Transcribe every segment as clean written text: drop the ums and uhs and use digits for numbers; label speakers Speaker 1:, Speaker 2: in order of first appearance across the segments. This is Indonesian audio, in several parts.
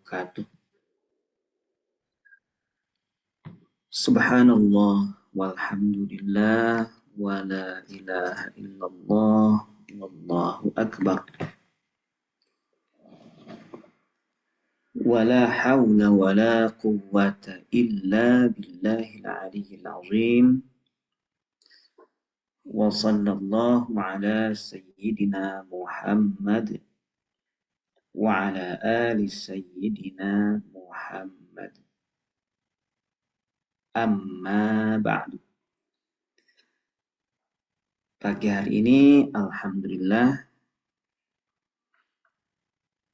Speaker 1: wabarakatuh. Subhanallah walhamdulillah wa la ilaha illallah wallahu akbar. Wa la hawla wa la quwwata illa billahil aliyyil azim. Wa sallallahu ala sayyidina Muhammad wa ala ali sayyidina Muhammad. Amma ba'du. Pagi hari ini alhamdulillah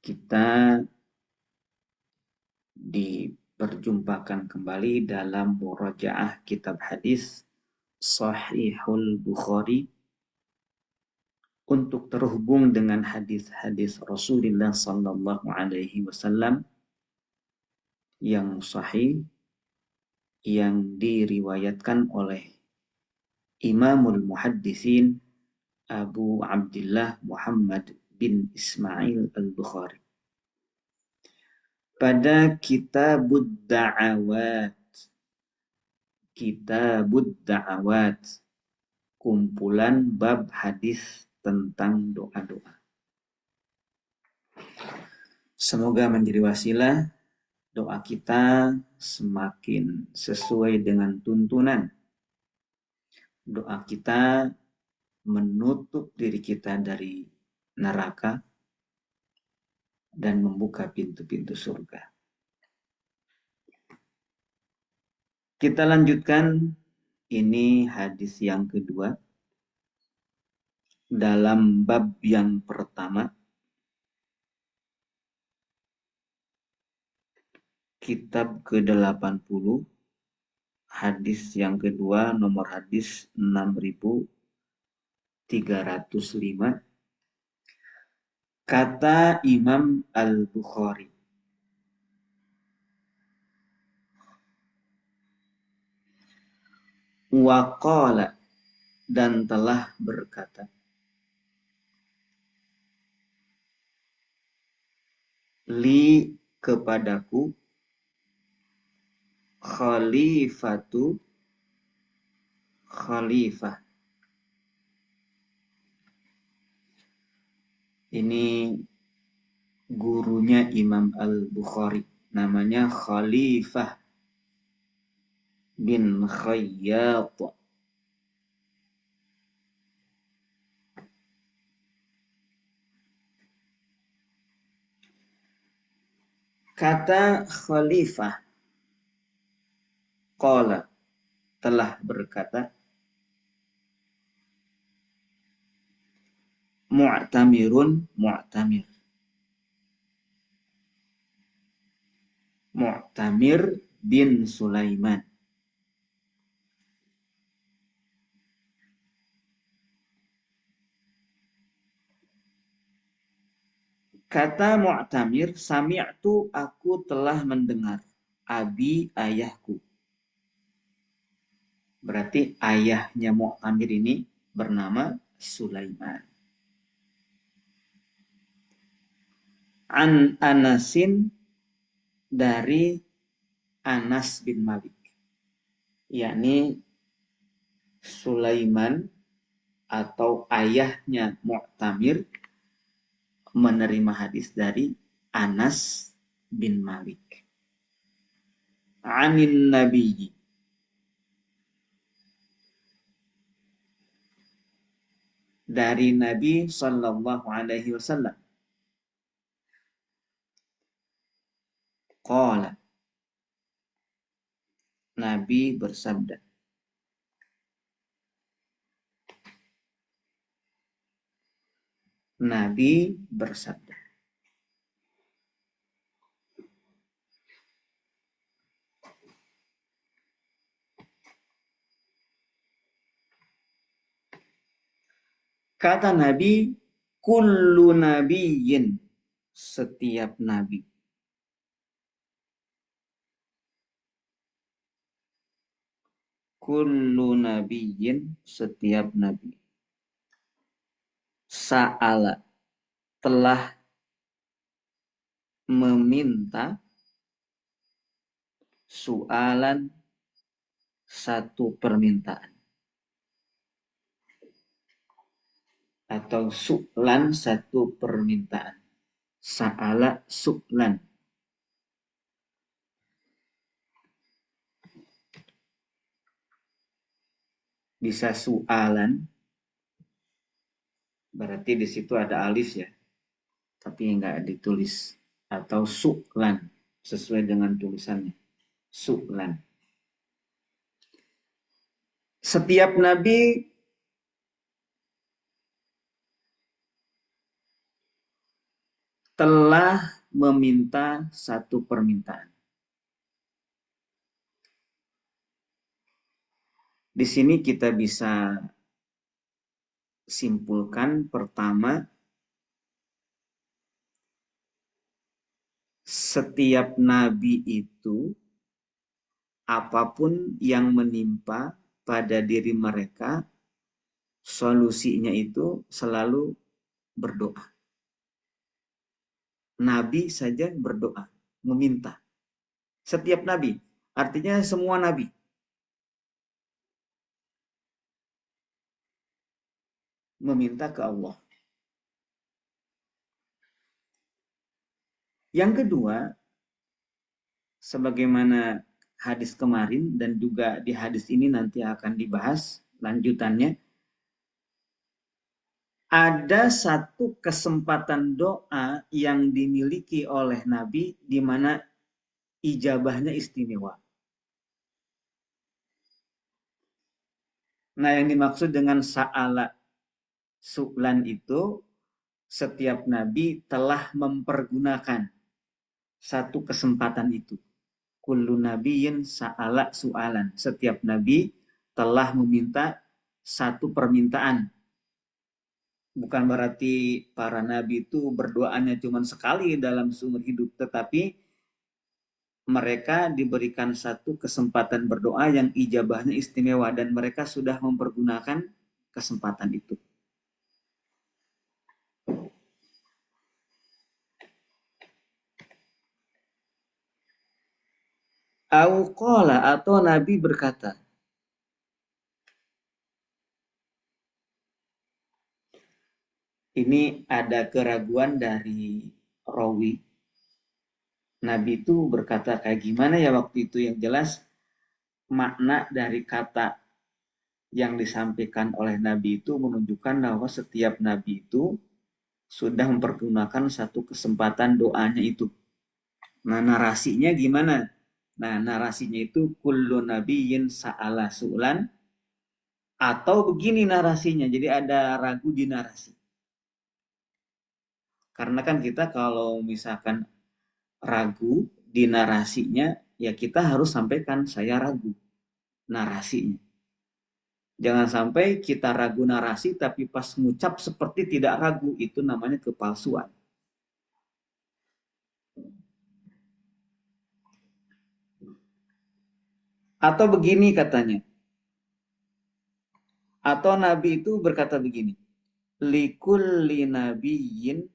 Speaker 1: kita diperjumpakan kembali dalam murajaah kitab hadis Sahihul Bukhari untuk terhubung dengan hadis-hadis Rasulullah sallallahu alaihi wasallam yang sahih yang diriwayatkan oleh Imamul Muhaddisin Abu Abdullah Muhammad bin Ismail Al-Bukhari. Pada Kitabud Da'awat, kumpulan bab hadis tentang doa-doa. Semoga menjadi wasilah doa kita semakin sesuai dengan tuntunan. Doa kita menutup diri kita dari neraka dan membuka pintu-pintu surga. Kita lanjutkan, ini hadis yang kedua. Dalam bab yang pertama, kitab ke-80, hadis yang kedua, nomor hadis 6305. Kata Imam Al-Bukhari, waqala, dan telah berkata, li, kepadaku, khalifah. Ini gurunya Imam Al-Bukhari, namanya Khalifah bin Khayyat. Kata Khalifah, qala, telah berkata, mu'tamirun, mu'tamir. Mu'tamir bin Sulaiman. Kata Mu'tamir, sami'tu, aku telah mendengar, abi, ayahku. Berarti ayahnya Mu'tamir ini bernama Sulaiman. An Anasin, dari Anas bin Malik. Yakni Sulaiman atau ayahnya Mu'tamir menerima hadis dari Anas bin Malik. Anin Nabiyyi, dari Nabi sallallahu alaihi wasallam. Qala, Nabi bersabda. Nabi bersabda. Kata Nabi, kullu nabiyyin, setiap nabi. Kullu nabiyyin, setiap nabi. Sa'ala, telah meminta soalan satu permintaan atau su'lan satu permintaan. Sa'ala su'lan. Bisa su'alan, berarti di situ ada alif ya, tapi enggak ditulis. Atau su'lan, sesuai dengan tulisannya. Su'lan. Setiap nabi telah meminta satu permintaan. Di sini kita bisa simpulkan pertama, setiap nabi itu apapun yang menimpa pada diri mereka, solusinya itu selalu berdoa. Nabi saja berdoa, meminta. Setiap nabi, artinya semua nabi. Meminta ke Allah. Yang kedua, sebagaimana hadis kemarin dan juga di hadis ini nanti akan dibahas lanjutannya, ada satu kesempatan doa yang dimiliki oleh Nabi di mana ijabahnya istimewa. Nah, yang dimaksud dengan sa'ala su'lan itu, setiap Nabi telah mempergunakan satu kesempatan itu. Kullu nabiyyin sa'ala su'alan. Setiap Nabi telah meminta satu permintaan. Bukan berarti para nabi itu berdoanya cuma sekali dalam seumur hidup, tetapi mereka diberikan satu kesempatan berdoa yang ijabahnya istimewa dan mereka sudah mempergunakan kesempatan itu. Au qala, atau Nabi berkata. Ini ada keraguan dari rawi. Nabi itu berkata kayak gimana ya waktu itu, yang jelas makna dari kata yang disampaikan oleh Nabi itu menunjukkan bahwa setiap Nabi itu sudah mempergunakan satu kesempatan doanya itu. Nah, narasinya gimana? Nah, narasinya itu kullu nabiyyin sa'ala su'lan, atau begini narasinya. Jadi ada ragu di narasi. Karena kan kita kalau misalkan ragu di narasinya, ya kita harus sampaikan saya ragu narasinya. Jangan sampai kita ragu narasi tapi pas ngucap seperti tidak ragu, itu namanya kepalsuan. Atau begini katanya. Atau Nabi itu berkata begini. Likulli nabiyyin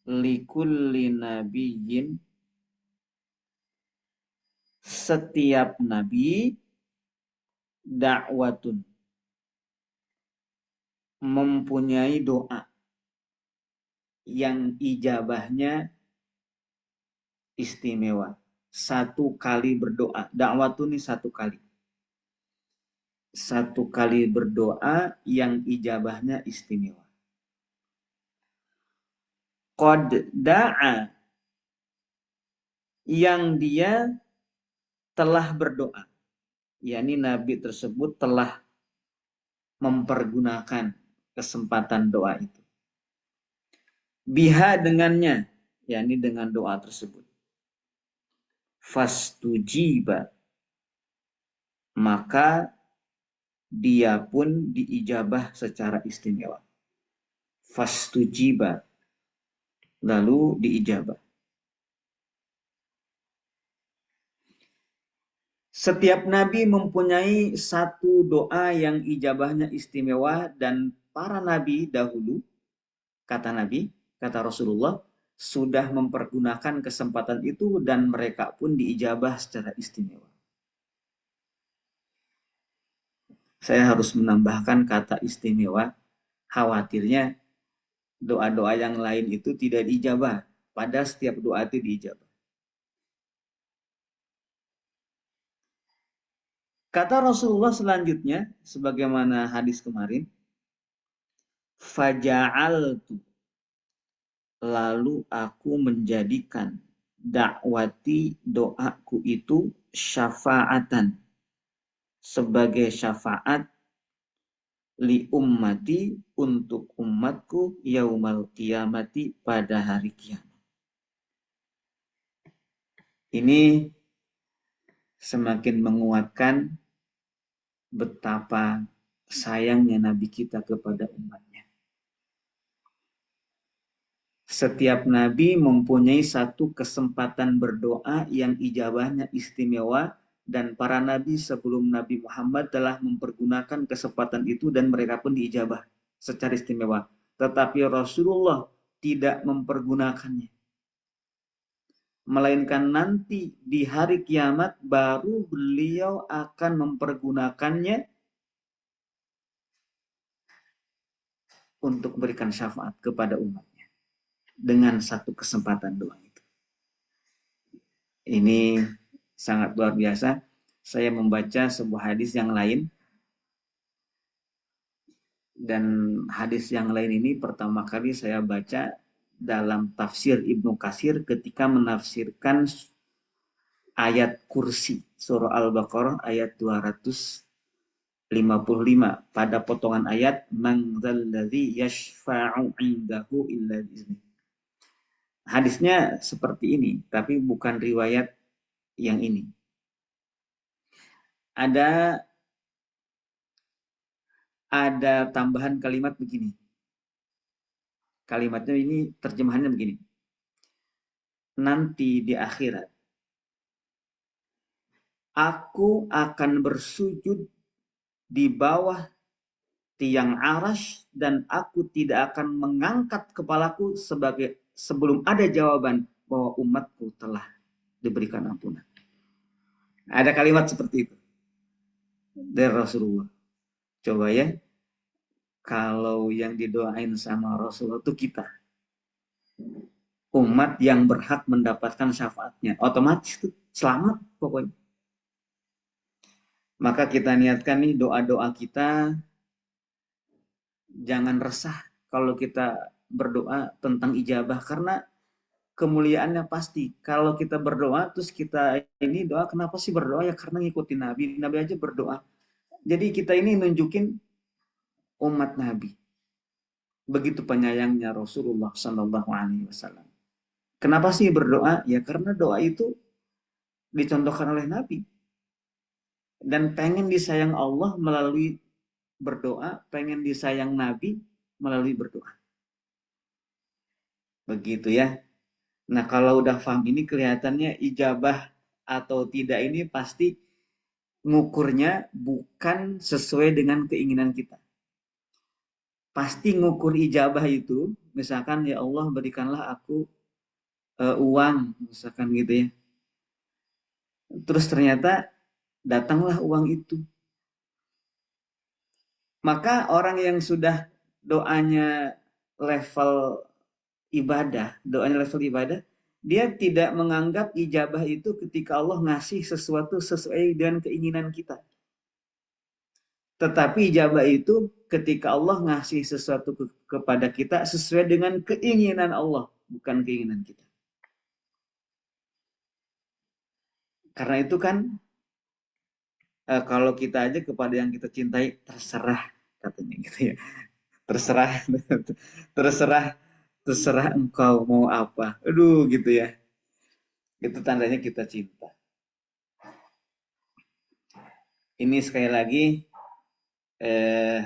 Speaker 1: likulli nabiyyin, setiap nabi dakwatun, mempunyai doa yang ijabahnya istimewa. Satu kali berdoa. Dakwatun ini satu kali. Satu kali berdoa yang ijabahnya istimewa. Qad da'a, yang dia telah berdoa. yakni Nabi tersebut telah mempergunakan kesempatan doa itu. Biha, dengannya, yakni dengan doa tersebut. Fastujiba, maka dia pun diijabah secara istimewa. Fastujiba, lalu diijabah. Setiap nabi mempunyai satu doa yang ijabahnya istimewa dan para nabi dahulu, kata Nabi, kata Rasulullah, sudah mempergunakan kesempatan itu dan mereka pun diijabah secara istimewa. Saya harus menambahkan kata istimewa, khawatirnya doa-doa yang lain itu tidak diijabah, padahal setiap doa itu diijabah. Kata Rasulullah selanjutnya, sebagaimana hadis kemarin, faja'altu, lalu aku menjadikan dakwati, doaku itu syafa'atan, sebagai syafaat li ummati, untuk umatku, yaumal qiyamati, pada hari kiamat. Ini semakin menguatkan betapa sayangnya Nabi kita kepada umatnya. Setiap Nabi mempunyai satu kesempatan berdoa yang ijabahnya istimewa, dan para Nabi sebelum Nabi Muhammad telah mempergunakan kesempatan itu dan mereka pun diijabah secara istimewa. Tetapi Rasulullah tidak mempergunakannya. Melainkan nanti di hari kiamat baru beliau akan mempergunakannya untuk berikan syafaat kepada umatnya dengan satu kesempatan doa itu. Ini sangat luar biasa. Saya membaca sebuah hadis yang lain, dan hadis yang lain ini pertama kali saya baca dalam tafsir Ibnu Katsir ketika menafsirkan ayat kursi surah Al-Baqarah ayat 255 pada potongan ayat man dzalladzi yashfa'u 'indahu illa bi'idznih. Hadisnya seperti ini, tapi bukan riwayat yang ini. Ada tambahan kalimat begini. Kalimatnya ini terjemahannya begini. Nanti di akhirat aku akan bersujud di bawah tiang arasy dan aku tidak akan mengangkat kepalaku sebelum ada jawaban bahwa umatku telah diberikan ampunan. Ada kalimat seperti itu dari Rasulullah. Coba ya, kalau yang didoain sama Rasulullah itu kita, umat yang berhak mendapatkan syafaatnya, otomatis itu selamat pokoknya. Maka kita niatkan nih doa-doa kita, jangan resah kalau kita berdoa tentang ijabah, karena kemuliaannya pasti. Kalau kita berdoa terus kita ini doa, kenapa sih berdoa? Ya karena ngikutin Nabi. Nabi aja berdoa. Jadi kita ini nunjukin umat Nabi. Begitu penyayangnya Rasulullah Shallallahu Alaihi Wasallam. Kenapa sih berdoa? Ya karena doa itu dicontohkan oleh Nabi. Dan pengen disayang Allah melalui berdoa, pengen disayang Nabi melalui berdoa. Begitu ya. Nah kalau udah paham ini, kelihatannya ijabah atau tidak ini pasti ngukurnya bukan sesuai dengan keinginan kita. Pasti ngukur ijabah itu, misalkan ya Allah berikanlah aku uang, misalkan gitu ya. Terus ternyata datanglah uang itu. Maka orang yang sudah doanya level ibadah, dia tidak menganggap ijabah itu ketika Allah ngasih sesuatu sesuai dengan keinginan kita. Tetapi ijabah itu ketika Allah ngasih sesuatu kepada kita sesuai dengan keinginan Allah, bukan keinginan kita. Karena itu kan kalau kita aja kepada yang kita cintai, terserah katanya gitu ya. Terserah, terserah, terserah engkau mau apa. Aduh gitu ya. Itu tandanya kita cinta. Ini sekali lagi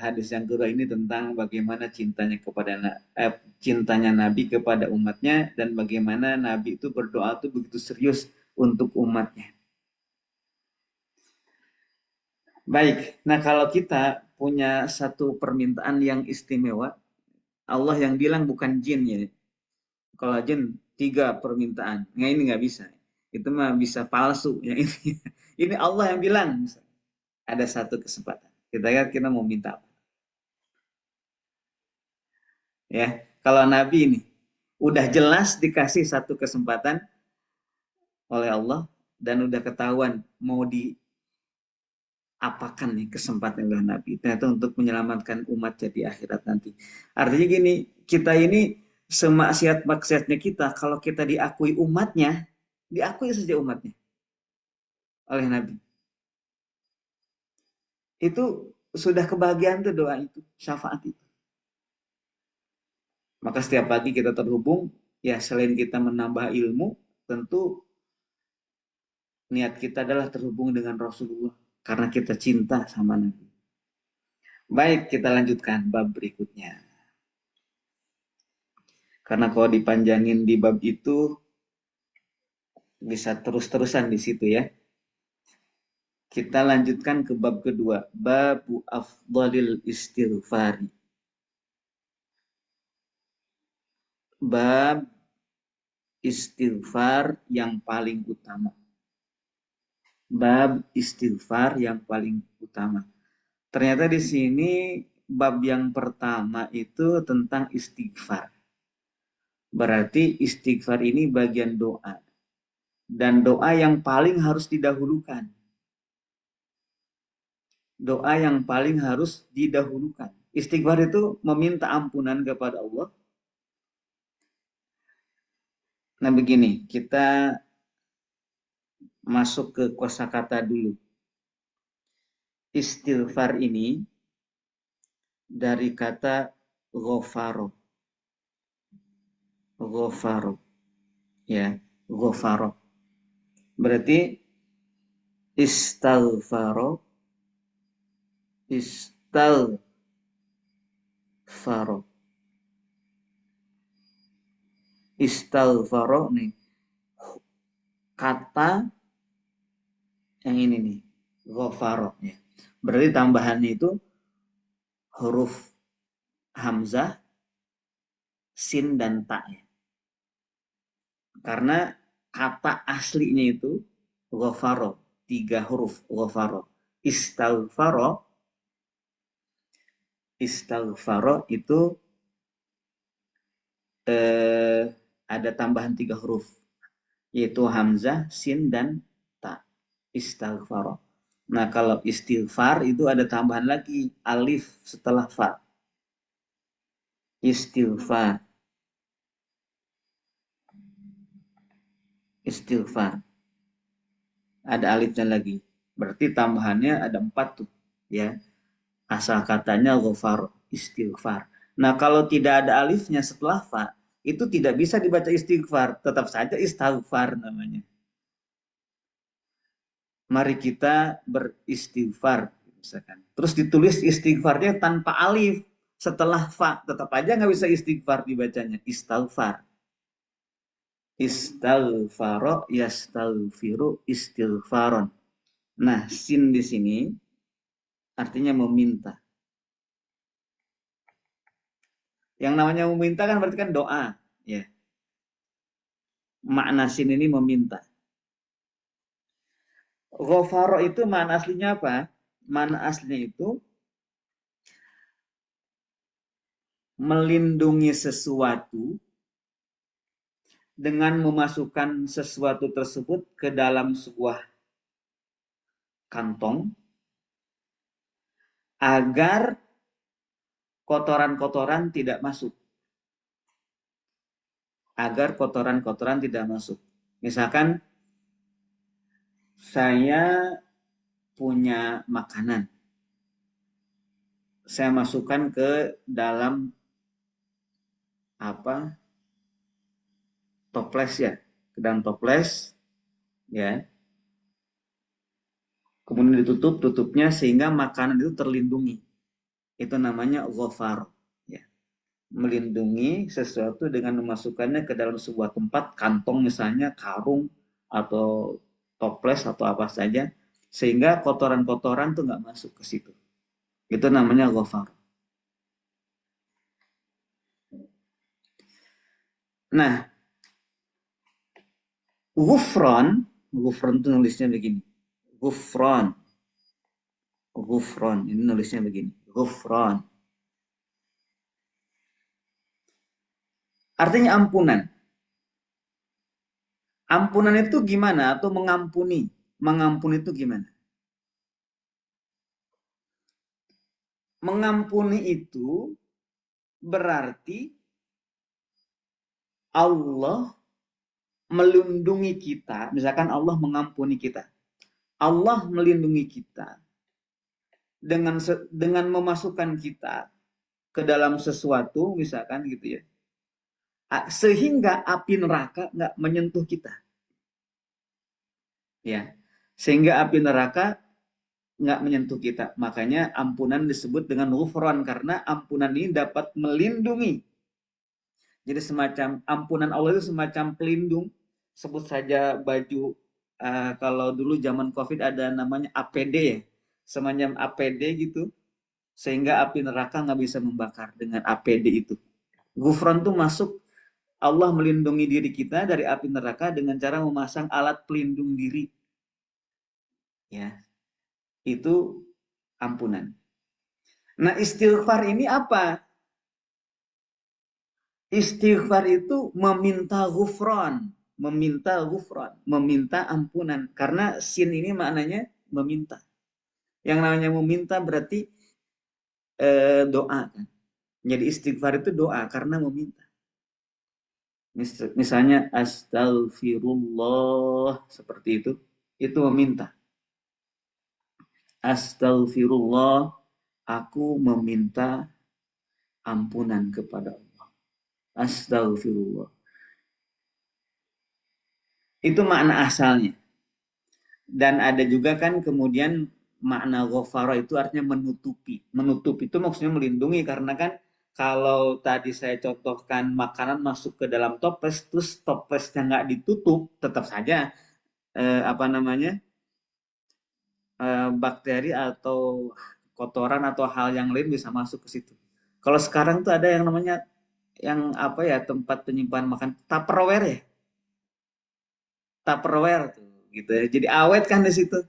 Speaker 1: hadis yang kedua ini tentang bagaimana cintanya Nabi kepada umatnya, dan bagaimana Nabi itu berdoa itu begitu serius untuk umatnya. Baik, nah kalau kita punya satu permintaan yang istimewa. Allah yang bilang, bukan jin ya. Kalau jin 3 permintaan, nah ini nggak bisa. Itu mah bisa palsu. Ya, ini Allah yang bilang. Ada satu kesempatan. Kita mau minta apa? Ya, kalau Nabi ini udah jelas dikasih satu kesempatan oleh Allah dan udah ketahuan mau diapakan nih kesempatan oleh Nabi. Ternyata untuk menyelamatkan umat jadi akhirat nanti. Artinya gini, kita ini semaksiat-maksiatnya kita, kalau kita diakui umatnya, diakui saja umatnya oleh Nabi. Itu sudah kebahagiaan tuh doa itu, syafaat itu. Maka setiap pagi kita terhubung, ya selain kita menambah ilmu, tentu niat kita adalah terhubung dengan Rasulullah karena kita cinta sama Nabi. Baik, kita lanjutkan bab berikutnya. Karena kalau dipanjangin di bab itu bisa terus-terusan di situ ya. Kita lanjutkan ke bab kedua, babu afdalil istighfari. Bab istighfar yang paling utama. Bab istighfar yang paling utama. Ternyata di sini bab yang pertama itu tentang istighfar. Berarti istighfar ini bagian doa. Dan doa yang paling harus didahulukan. Doa yang paling harus didahulukan. Istighfar itu meminta ampunan kepada Allah. Nah begini, kita masuk ke kosakata dulu. Istighfar ini dari kata ghafaro. Ghafaro. Ya, ghafaro. Berarti istighfaro, istighfaro. Istighfaro nih. Kata yang ini nih, ghafaro ya. Berarti tambahannya itu huruf hamzah, sin dan ta ya. Karena kata aslinya itu ghafaro, 3 huruf ghafaro. Istighfaro, istighfaro itu ada tambahan 3 huruf, yaitu hamzah, sin dan ta. Istighfaro. Nah, kalau istighfar itu ada tambahan lagi alif setelah fa. Istighfar. Istighfar. Ada alifnya lagi. Berarti tambahannya ada 4 tuh, ya. Asal katanya ghafar, istighfar. Nah, kalau tidak ada alifnya setelah fa, itu tidak bisa dibaca istighfar, tetap saja istighfar namanya. Mari kita beristighfar misalkan. Terus ditulis istighfarnya tanpa alif setelah fa, tetap aja nggak bisa istighfar dibacanya, istighfar. Istighfaro yastaghfiru istighfaron. Nah, sin di sini artinya meminta. Yang namanya meminta kan berarti kan doa, ya. Makna sin ini meminta. Ghafaro itu makna aslinya apa? Makna aslinya itu melindungi sesuatu dengan memasukkan sesuatu tersebut ke dalam sebuah kantong agar kotoran-kotoran tidak masuk. Agar kotoran-kotoran tidak masuk. Misalkan saya punya makanan. Saya masukkan ke dalam apa? Toples ya. Ke dalam toples ya. Kemudian ditutup tutupnya sehingga makanan itu terlindungi. Itu namanya ghafar ya. Melindungi sesuatu dengan memasukkannya ke dalam sebuah tempat, kantong misalnya, karung atau toples atau apa saja, sehingga kotoran-kotoran tuh nggak masuk ke situ. Itu namanya ghafar. Nah, ghufran, ghufran itu nulisnya begini. Ghufran, ghufran, ini nulisnya begini. Ghufran. Artinya ampunan. Ampunan itu gimana? Atau mengampuni. Mengampuni itu gimana? Mengampuni itu berarti Allah melindungi kita. Misalkan Allah mengampuni kita. Allah melindungi kita dengan memasukkan kita ke dalam sesuatu, misalkan gitu ya, sehingga api neraka nggak menyentuh kita, ya, sehingga api neraka nggak menyentuh kita. Makanya ampunan disebut dengan ghufran karena ampunan ini dapat melindungi. Jadi semacam ampunan Allah itu semacam pelindung. Sebut saja baju, kalau dulu zaman COVID ada namanya APD ya, semacam APD gitu, sehingga api neraka nggak bisa membakar dengan APD itu. Gufron tuh masuk, Allah melindungi diri kita dari api neraka dengan cara memasang alat pelindung diri. Ya, itu ampunan. Nah, istighfar ini apa? Istighfar itu meminta ghufran, meminta ampunan. Karena sin ini maknanya meminta. Yang namanya meminta berarti doa kan. Jadi istighfar itu doa karena meminta. Misalnya astagfirullah seperti itu meminta. Astagfirullah, aku meminta ampunan kepada Allah. Astagfirullah. Itu makna asalnya. Dan ada juga kan kemudian makna ghafara itu artinya menutupi. Menutupi itu maksudnya melindungi karena kan kalau tadi saya contohkan makanan masuk ke dalam toples terus toplesnya nggak ditutup, tetap saja apa namanya bakteri atau kotoran atau hal yang lain bisa masuk ke situ. Kalau sekarang tuh ada yang namanya yang apa ya, tempat penyimpanan makan Tupperware ya, Tupperware tuh gitu ya. Jadi awet kan di situ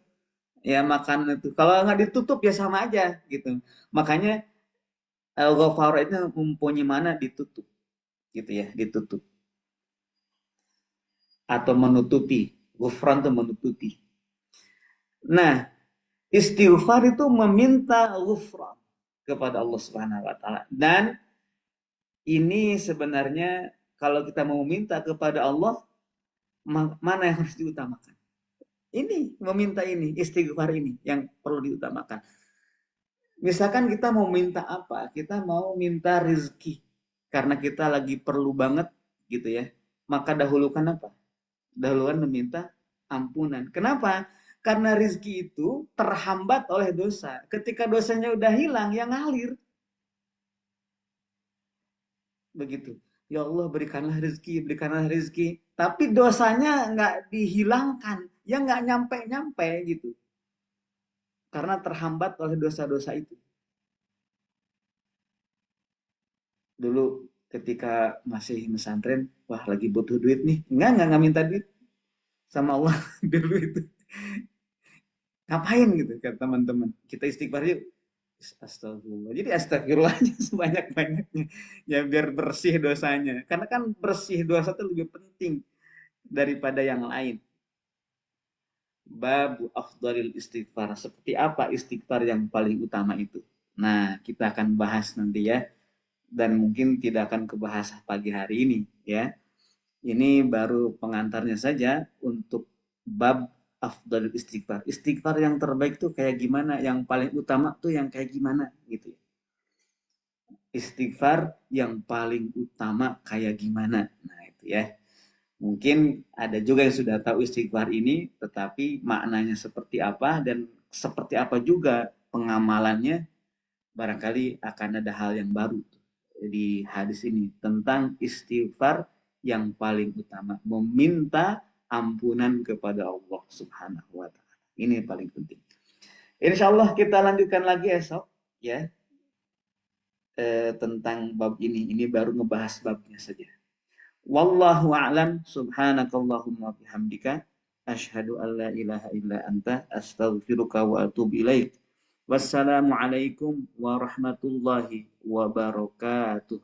Speaker 1: ya makanan itu. Kalau nggak ditutup ya sama aja gitu. Makanya Ghafara itu mempunyai mana ditutup gitu ya, ditutup atau menutupi. Ghufran itu menutupi. Nah, istighfar itu meminta ghufran kepada Allah Subhanahu wa taala. Dan ini sebenarnya kalau kita mau minta kepada Allah, mana yang harus diutamakan? Ini meminta ini, istighfar ini yang perlu diutamakan. Misalkan kita mau minta apa? Kita mau minta rezeki karena kita lagi perlu banget gitu ya. Maka dahulukan apa? Dahulukan meminta ampunan. Kenapa? Karena rezeki itu terhambat oleh dosa. Ketika dosanya udah hilang, yang ngalir. Begitu. Ya Allah berikanlah rezeki, berikanlah rezeki. Tapi dosanya nggak dihilangkan. Ya nggak nyampe-nyampe gitu. Karena terhambat oleh dosa-dosa itu. Dulu ketika masih pesantren, wah lagi butuh duit nih. Nggak minta duit sama Allah dulu itu. Ngapain gitu kata teman-teman. Kita istighfar yuk. Astagfirullah. Jadi astagfirullahnya sebanyak-banyaknya. Ya biar bersih dosanya. Karena kan bersih dosa itu lebih penting daripada yang lain. Babu afdalil istighfar. Seperti apa istighfar yang paling utama itu? Nah, kita akan bahas nanti ya. Dan mungkin tidak akan kebahas pagi hari ini ya. Ini baru pengantarnya saja untuk bab afdalil istighfar. Istighfar yang terbaik tuh kayak gimana? Yang paling utama tuh yang kayak gimana gitu ya. Istighfar yang paling utama kayak gimana? Nah, itu ya. Mungkin ada juga yang sudah tahu istighfar ini, tetapi maknanya seperti apa dan seperti apa juga pengamalannya, barangkali akan ada hal yang baru di hadis ini tentang istighfar yang paling utama, meminta ampunan kepada Allah Subhanahu wa taala. Ini yang paling penting. Insya Allah kita lanjutkan lagi esok ya tentang bab ini. Ini baru ngebahas babnya saja. Wallahu a'lam, subhanakallahumma bihamdika asyhadu an la ilaha illa anta astaghfiruka wa atubu ilaik. Wassalamualaikum warahmatullahi wabarakatuh.